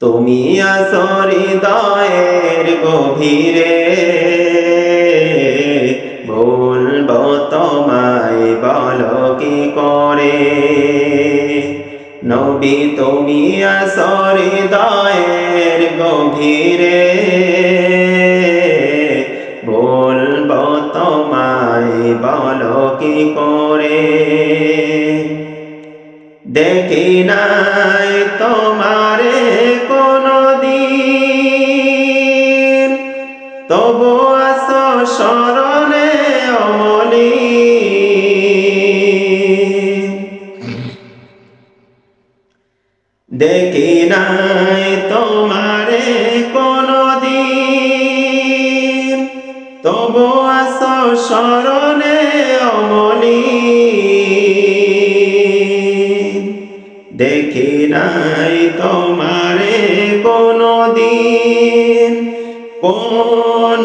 তুমি আছো হৃদয়ের গভীরে, বলবো তোমায় বলো কি করে। নবী তুমি আছো হৃদয়ের গভীরে, বলবো তোমায় বলো কি করে। দেখি নাই তোমারে কোনদিন, তবু আছো স্মরণে অমলি। দেখি নাই তোমারে কোনদিন, তবু আছো স্মরণে অমলি। দেখি নাই তোমারে কোনদিন, কোনদিন,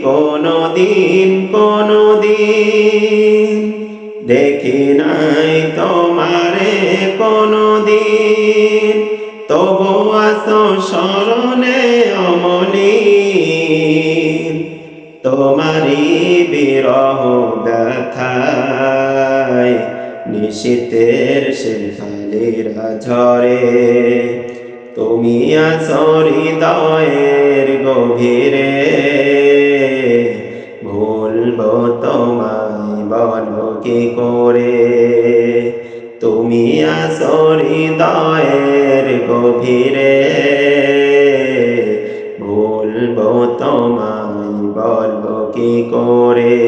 কোনদিন, কোনদিন। দেখি নাই তোমারে কোনদিন, তবু আছো স্মরণে অমলি। তোমারি বিরহ ব্যথায় নিশীথের শেফালিরা ঝরে। তুমি আছো হৃদয়ের গভীরে, ভুলবো তোমায় বলো কি করে। তুমি আছো হৃদয়ের গভীরে, ভুলবো তোমায় বলো কি করে।